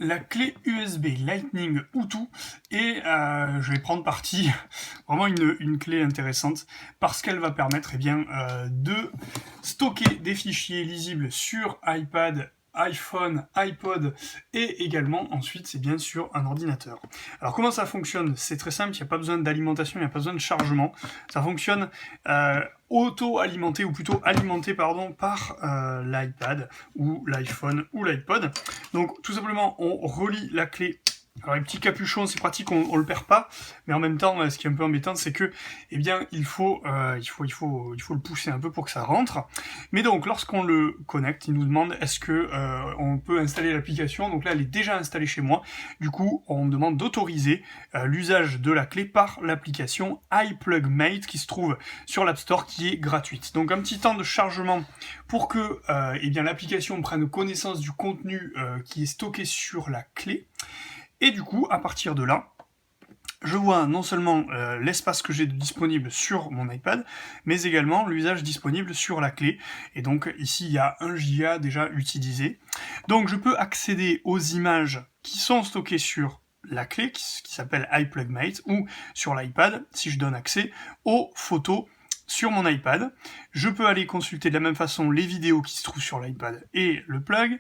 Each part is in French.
la clé USB Lightning Utu et je vais prendre parti vraiment une clé intéressante parce qu'elle va permettre de stocker des fichiers lisibles sur iPad, iPhone, iPod et également ensuite c'est bien sûr un ordinateur. Alors comment ça fonctionne? C'est très simple, il n'y a pas besoin d'alimentation, il n'y a pas besoin de chargement. Ça fonctionne auto-alimenté ou plutôt alimenté pardon par l'iPad ou l'iPhone ou l'iPod. Donc tout simplement on relie la clé. Alors les petits capuchons, c'est pratique, on le perd pas, mais en même temps, ce qui est un peu embêtant, c'est que, il faut le pousser un peu pour que ça rentre. Mais donc, lorsqu'on le connecte, il nous demande est-ce que on peut installer l'application. Donc là, elle est déjà installée chez moi. Du coup, on me demande d'autoriser l'usage de la clé par l'application iPlugMate qui se trouve sur l'App Store, qui est gratuite. Donc un petit temps de chargement pour que l'application prenne connaissance du contenu qui est stocké sur la clé. Et du coup, à partir de là, je vois non seulement l'espace que j'ai disponible sur mon iPad, mais également l'usage disponible sur la clé. Et donc ici, il y a 1 Go déjà utilisé. Donc je peux accéder aux images qui sont stockées sur la clé, qui s'appelle iPlugMate, ou sur l'iPad, si je donne accès aux photos sur mon iPad. Je peux aller consulter de la même façon les vidéos qui se trouvent sur l'iPad et le plug.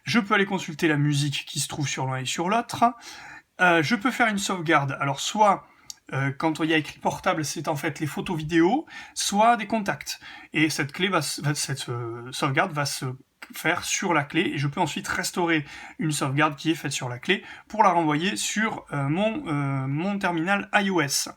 Je peux aller consulter la musique qui se trouve sur l'un et sur l'autre. Je peux faire une sauvegarde. Alors soit quand il y a écrit portable, c'est en fait les photos vidéo, soit des contacts. Et cette sauvegarde va se faire sur la clé et je peux ensuite restaurer une sauvegarde qui est faite sur la clé pour la renvoyer sur mon terminal iOS.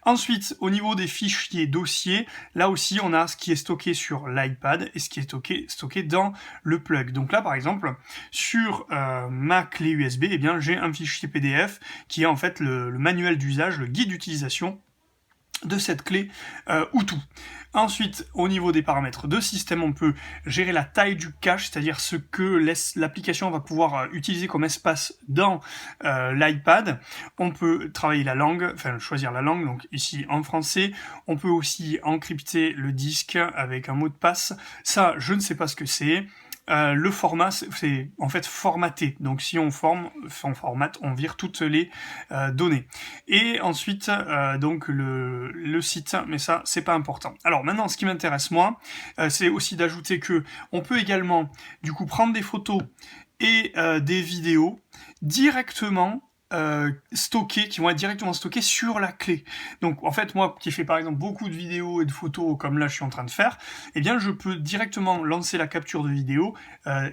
Ensuite, au niveau des fichiers dossiers, là aussi on a ce qui est stocké sur l'iPad et ce qui est stocké dans le plug. Donc là par exemple, sur ma clé USB, j'ai un fichier PDF qui est en fait le manuel d'usage, le guide d'utilisation de cette clé Utu. Ensuite, au niveau des paramètres de système, on peut gérer la taille du cache, c'est-à-dire ce que l'application va pouvoir utiliser comme espace dans l'iPad. On peut travailler la langue, choisir la langue, donc ici en français. On peut aussi encrypter le disque avec un mot de passe. Ça, je ne sais pas ce que c'est. Le format, c'est en fait formaté. Donc si on formate, on vire toutes les données. Et ensuite, donc le site, mais ça, c'est pas important. Alors maintenant, ce qui m'intéresse moi, c'est aussi d'ajouter que on peut également, du coup, prendre des photos et des vidéos directement qui vont être directement stockés sur la clé. Donc en fait moi qui fais par exemple beaucoup de vidéos et de photos comme là je suis en train de faire, je peux directement lancer la capture de vidéo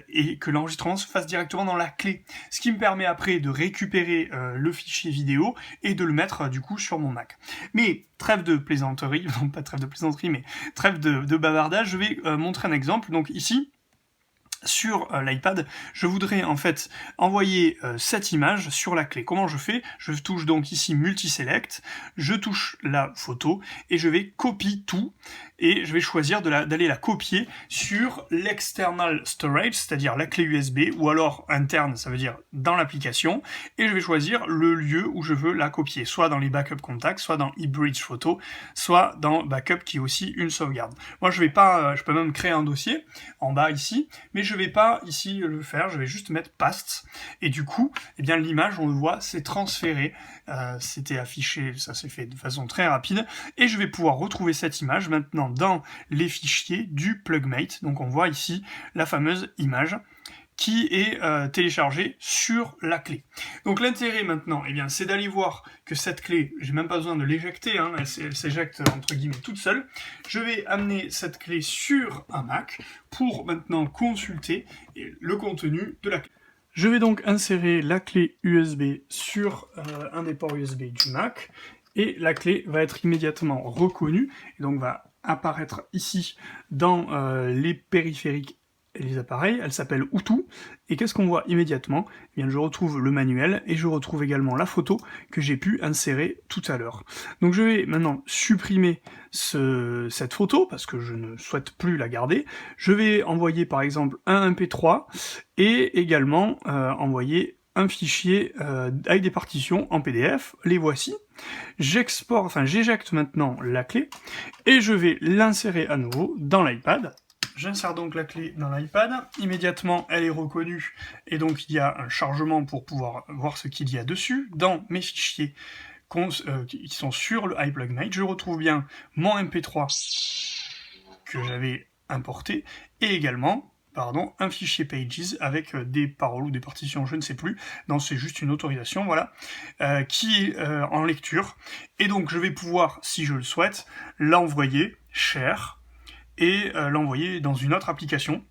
et que l'enregistrement se fasse directement dans la clé. Ce qui me permet après de récupérer le fichier vidéo et de le mettre du coup sur mon Mac. Mais trêve de plaisanterie, non pas trêve de plaisanterie mais trêve de bavardage, je vais montrer un exemple. Donc ici, sur l'iPad, je voudrais en fait envoyer cette image sur la clé. Comment je fais? Je touche donc ici Multiselect, je touche la photo et je vais copier tout et je vais choisir d'aller la copier sur l'external storage, c'est-à-dire la clé USB, ou alors interne, ça veut dire dans l'application, et je vais choisir le lieu où je veux la copier, soit dans les backup contacts, soit dans eBridge Photo, soit dans Backup qui est aussi une sauvegarde. Moi je peux même créer un dossier en bas ici, mais je vais pas ici le faire, je vais juste mettre Past, et du coup, l'image, on le voit, c'est transféré, c'était affiché, ça s'est fait de façon très rapide, et je vais pouvoir retrouver cette image maintenant dans les fichiers du PlugMate. Donc on voit ici la fameuse image qui est téléchargée sur la clé. Donc l'intérêt maintenant, c'est d'aller voir que cette clé, j'ai même pas besoin de l'éjecter, elle s'éjecte entre guillemets toute seule. Je vais amener cette clé sur un Mac pour maintenant consulter le contenu de la clé. Je vais donc insérer la clé USB sur un des ports USB du Mac, et la clé va être immédiatement reconnue, et donc va apparaître ici dans les périphériques et les appareils. Elle s'appelle Utu, et qu'est-ce qu'on voit immédiatement? Je retrouve le manuel, et je retrouve également la photo que j'ai pu insérer tout à l'heure. Donc je vais maintenant supprimer cette photo, parce que je ne souhaite plus la garder. Je vais envoyer par exemple un MP3, et également envoyer un fichier avec des partitions en PDF, les voici. J'éjecte maintenant la clé, et je vais l'insérer à nouveau dans l'iPad. J'insère donc la clé dans l'iPad, immédiatement elle est reconnue et donc il y a un chargement pour pouvoir voir ce qu'il y a dessus. Dans mes fichiers qui sont sur le iPlugMate, je retrouve bien mon MP3 que j'avais importé et également un fichier Pages avec des paroles ou des partitions, je ne sais plus, non c'est juste une autorisation, voilà, qui est en lecture, et donc je vais pouvoir, si je le souhaite, l'envoyer, share, et l'envoyer dans une autre application,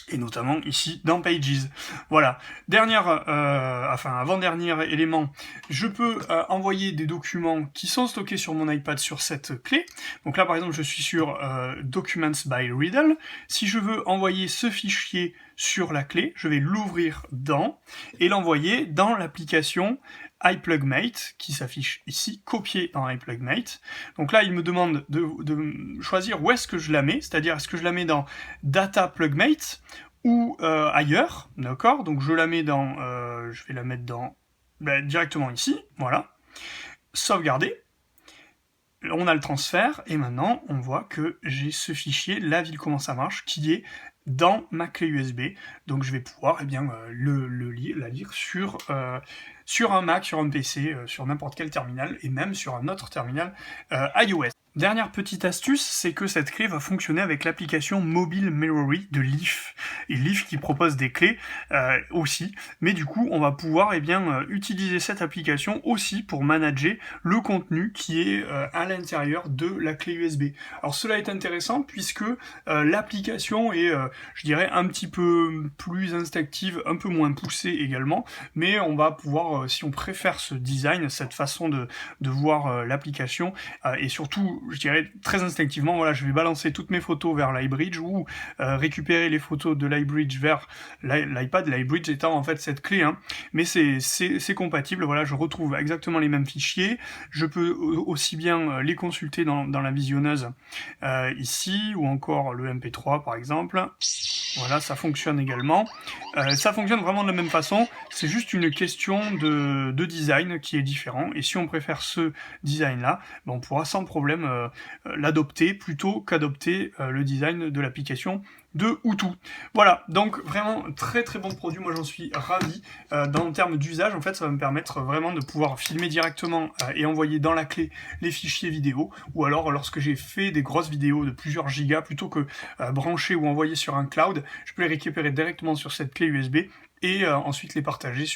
et notamment ici dans Pages. Voilà. Avant-dernier élément, je peux envoyer des documents qui sont stockés sur mon iPad sur cette clé. Donc là, par exemple, je suis sur Documents by Riddle. Si je veux envoyer ce fichier sur la clé, je vais l'ouvrir dans et l'envoyer dans l'application iPlugMate, qui s'affiche ici, copié dans iPlugMate. Donc là, il me demande de choisir où est-ce que je la mets, c'est-à-dire est-ce que je la mets dans Data PlugMate ou ailleurs, d'accord? Donc je la mets dans, je vais la mettre dans, directement ici, voilà. Sauvegarder. On a le transfert, et maintenant, on voit que j'ai ce fichier, la ville comment ça marche, qui est dans ma clé USB, donc je vais pouvoir la lire sur un Mac, sur un PC, sur n'importe quel terminal, et même sur un autre terminal iOS. Dernière petite astuce, c'est que cette clé va fonctionner avec l'application Mobile Memory de Leaf, et Leaf qui propose des clés aussi, mais du coup on va pouvoir utiliser cette application aussi pour manager le contenu qui est à l'intérieur de la clé USB. Alors cela est intéressant puisque l'application est, je dirais, un petit peu plus instinctive, un peu moins poussée également, mais on va pouvoir, si on préfère ce design, cette façon de voir l'application, et surtout, je dirais, très instinctivement, voilà, je vais balancer toutes mes photos vers l'iBridge ou récupérer les photos de l'iBridge vers l'iPad, l'iBridge étant en fait cette clé, hein, mais c'est compatible, voilà, je retrouve exactement les mêmes fichiers, je peux aussi bien les consulter dans la visionneuse ici, ou encore le MP3 par exemple. Voilà, ça fonctionne également. Ça fonctionne vraiment de la même façon, c'est juste une question de design qui est différent, et si on préfère ce design-là, on pourra sans problème l'adopter, plutôt qu'adopter le design de l'application de Hutu. Voilà, donc vraiment très très bon produit, moi j'en suis ravi. Dans le terme d'usage, en fait, ça va me permettre vraiment de pouvoir filmer directement et envoyer dans la clé les fichiers vidéo, ou alors lorsque j'ai fait des grosses vidéos de plusieurs gigas, plutôt que brancher ou envoyer sur un cloud, je peux les récupérer directement sur cette clé USB et ensuite les partager